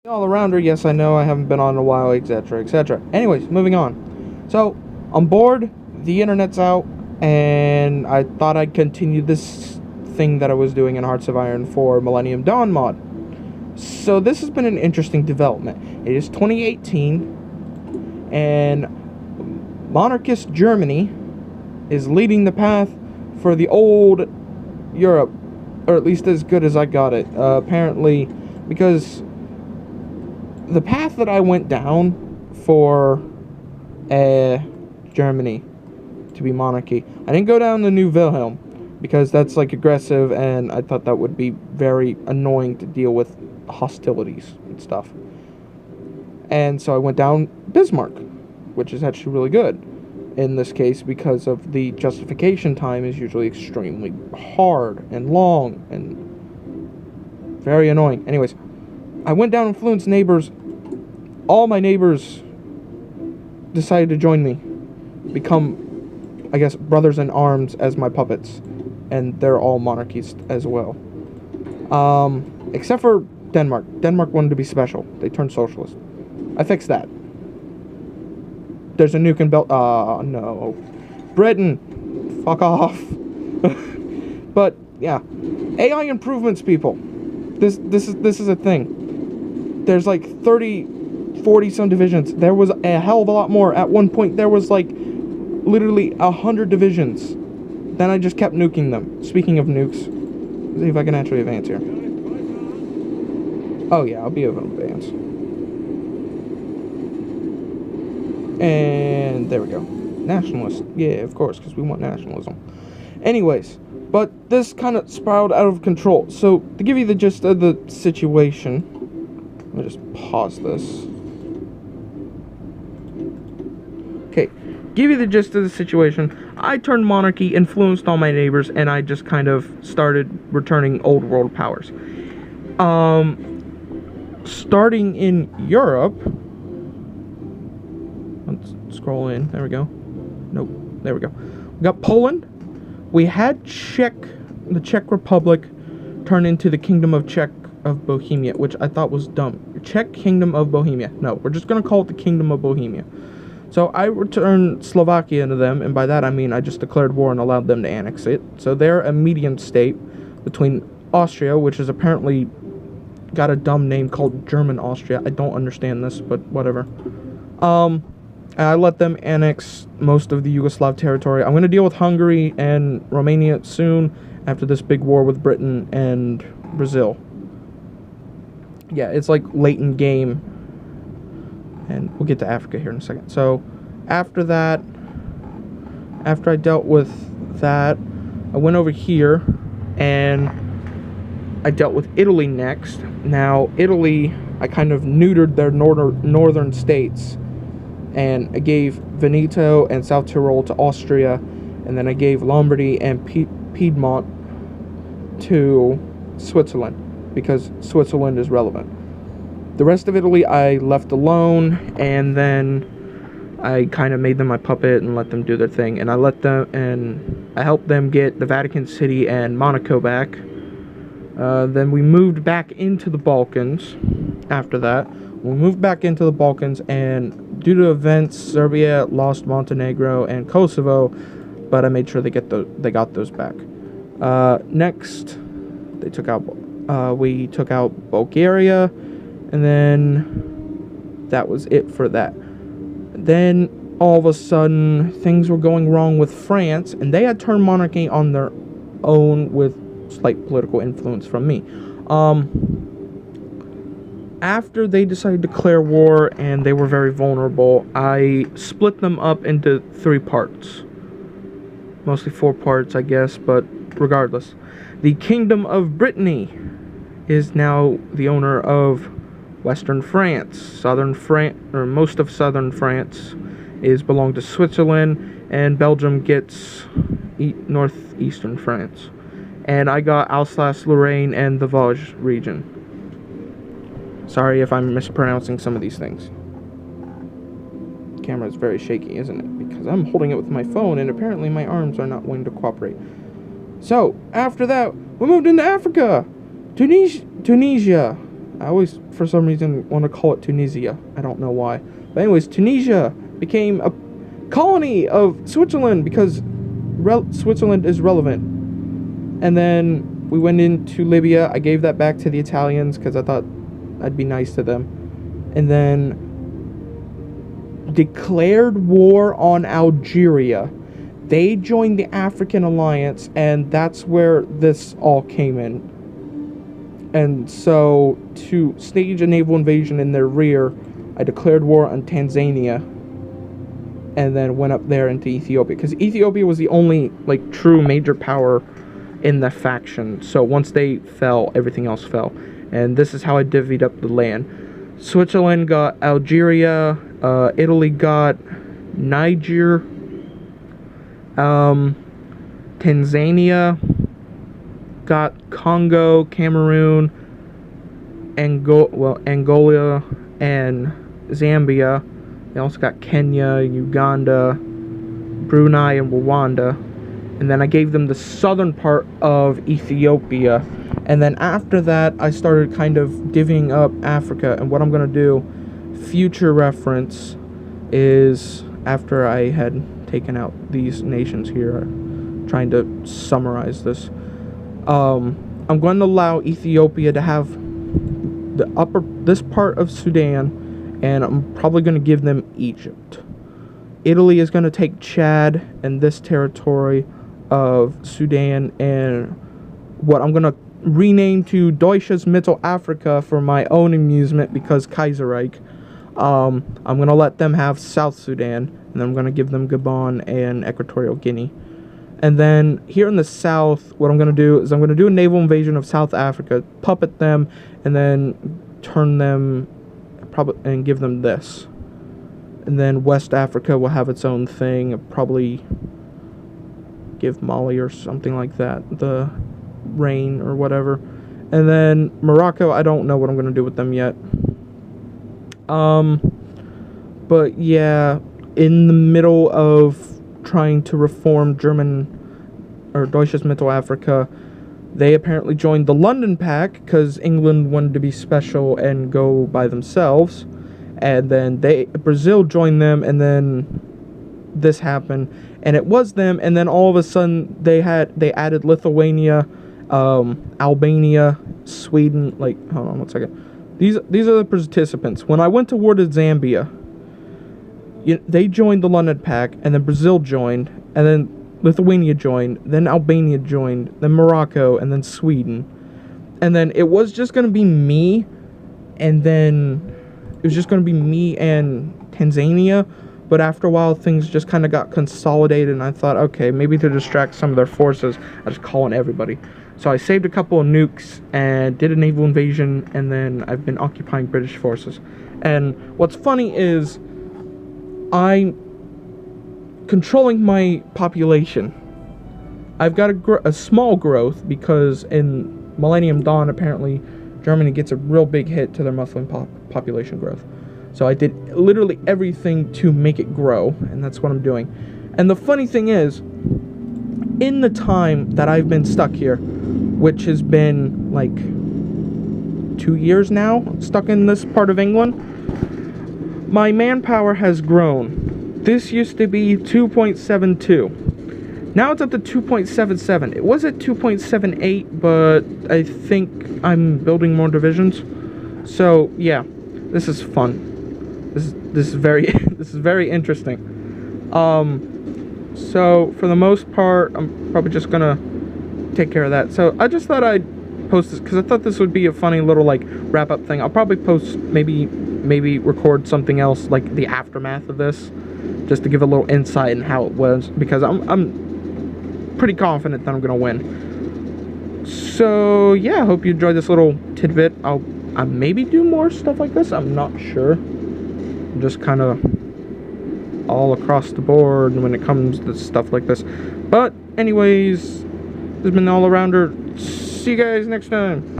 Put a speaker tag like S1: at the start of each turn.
S1: All around her, yes, I know, I haven't been on in a while, etc., etc. Anyways, moving on. So, I'm bored, the internet's out, and I thought I'd continue this thing that I was doing in Hearts of Iron for Millennium Dawn mod. So, this has been an interesting development. It is 2018, and monarchist Germany is leading the path for the old Europe, or at least as good as I got it, apparently, because the path that I went down for Germany to be monarchy, I didn't go down the New Wilhelm because that's like aggressive, and I thought that would be very annoying to deal with hostilities and stuff. And so I went down Bismarck, which is actually really good in this case because of the justification time is usually extremely hard and long and very annoying. Anyways, I went down Influence neighbors. All my neighbors decided to join me, become, I guess, brothers in arms as my puppets, and they're all monarchies as well. Except for Denmark. Denmark wanted to be special. They turned socialist. I fixed that. There's a nuke in no. Britain, fuck off. But yeah, AI improvements, people. This is a thing. There's like 40 some divisions. There was a hell of a lot more. At one point, there was like literally 100 divisions. Then I just kept nuking them. Speaking of nukes, let's see if I can actually advance here. Oh yeah, I'll be able to advance. And there we go. Nationalist. Yeah, of course, because we want nationalism. Anyways, but this kind of spiraled out of control. So, to give you the gist of the situation, let me just pause this. Okay, give you the gist of the situation. I turned monarchy, influenced all my neighbors, and I just kind of started returning old world powers. Starting in Europe, let's scroll in. There we go. Nope. There we go. We got Poland. We had the Czech Republic turn into the Kingdom of Czech of Bohemia, which I thought was dumb. Czech Kingdom of Bohemia. No, we're just going to call it the Kingdom of Bohemia. So I returned Slovakia into them, and by that I mean I just declared war and allowed them to annex it. So they're a medium state between Austria, which is apparently got a dumb name called German Austria. I don't understand this, but whatever. I let them annex most of the Yugoslav territory. I'm going to deal with Hungary and Romania soon after this big war with Britain and Brazil. Yeah, it's like late in game. And we'll get to Africa here in a second. So, after that, after I dealt with that, I went over here and I dealt with Italy next. Now, Italy, I kind of neutered their northern states. And I gave Veneto and South Tyrol to Austria, and then I gave Lombardy and Piedmont to Switzerland, because Switzerland is relevant. The rest of Italy I left alone, and then I kind of made them my puppet and let them do their thing, and I helped them get the Vatican City and Monaco back. Then we moved back into the Balkans after that. We moved back into the Balkans, and due to events, Serbia lost Montenegro and Kosovo, but I made sure they got those back. Next, we took out Bulgaria, and then that was it for that. Then all of a sudden, things were going wrong with France, and they had turned monarchy on their own with slight political influence from me. After they decided to declare war and they were very vulnerable, I split them up into 3 parts. Mostly 4 parts, I guess, but regardless. The Kingdom of Brittany is now the owner of Western France. Southern France, or most of Southern France, belong to Switzerland, and Belgium gets northeastern France. And I got Alsace-Lorraine and the Vosges region. Sorry if I'm mispronouncing some of these things. The camera is very shaky, isn't it? Because I'm holding it with my phone, and apparently my arms are not willing to cooperate. So, after that, we moved into Africa. Tunisia. I always, for some reason, want to call it Tunisia. I don't know why. But anyways, Tunisia became a colony of Switzerland because Switzerland is relevant. And then we went into Libya. I gave that back to the Italians because I thought I'd be nice to them. And then declared war on Algeria. They joined the African Alliance, and that's where this all came in. And so, to stage a naval invasion in their rear, I declared war on Tanzania, and then went up there into Ethiopia, because Ethiopia was the only, like, true major power in the faction. So once they fell, everything else fell. And this is how I divvied up the land. Switzerland got Algeria, Italy got Niger, Tanzania got Congo, Cameroon, Angola, and Zambia. They also got Kenya, Uganda, Brunei, and Rwanda. And then I gave them the southern part of Ethiopia. And then after that, I started kind of divvying up Africa. And what I'm going to do, future reference, is after I had taken out these nations here, trying to summarize this, I'm going to allow Ethiopia to have this part of Sudan, and I'm probably going to give them Egypt. Italy is going to take Chad and this territory of Sudan, and what I'm going to rename to Deutsches Mittelafrika for my own amusement, because Kaiserreich. I'm going to let them have South Sudan, and then I'm going to give them Gabon and Equatorial Guinea. And then here in the south, what I'm going to do is I'm going to do a naval invasion of South Africa, puppet them, and then turn them, and give them this. And then West Africa will have its own thing, probably give Mali or something like that the reign or whatever. And then Morocco, I don't know what I'm going to do with them yet. But yeah, in the middle of trying to reform German, or Deutsches Mittelafrika, they apparently joined the London Pact because England wanted to be special and go by themselves. And then Brazil joined them, and then this happened, and it was them. And then all of a sudden they added Lithuania, Albania, Sweden. Like, hold on one second. These are the participants. When I went to war to Zambia, they joined the London Pact, and then Brazil joined, and then Lithuania joined, then Albania joined, then Morocco, and then Sweden. And then it was just going to be me, and then it was just going to be me and Tanzania. But after a while, things just kind of got consolidated, and I thought, okay, maybe to distract some of their forces, I just call in everybody. So I saved a couple of nukes and did a naval invasion, and then I've been occupying British forces. And what's funny is I'm controlling my population. I've got a small growth because in Millennium Dawn, apparently, Germany gets a real big hit to their Muslim population growth. So I did literally everything to make it grow, and that's what I'm doing. And the funny thing is, in the time that I've been stuck here, which has been like 2 years now, stuck in this part of England, my manpower has grown. This used to be 2.72. Now it's up to 2.77. It was at 2.78, but I think I'm building more divisions. So yeah, this is fun. This is very this is very interesting. So for the most part, I'm probably just gonna take care of that. So I just thought I'd post this because I thought this would be a funny little like wrap up thing. I'll probably post maybe record something else like the aftermath of this, just to give a little insight in how it was, because I'm pretty confident that I'm gonna win. So yeah, I hope you enjoyed this little tidbit. I'll maybe do more stuff like this. I'm not sure. I'm just kind of all across the board when it comes to stuff like this. But anyways, this has been the All Arounder. See you guys next time.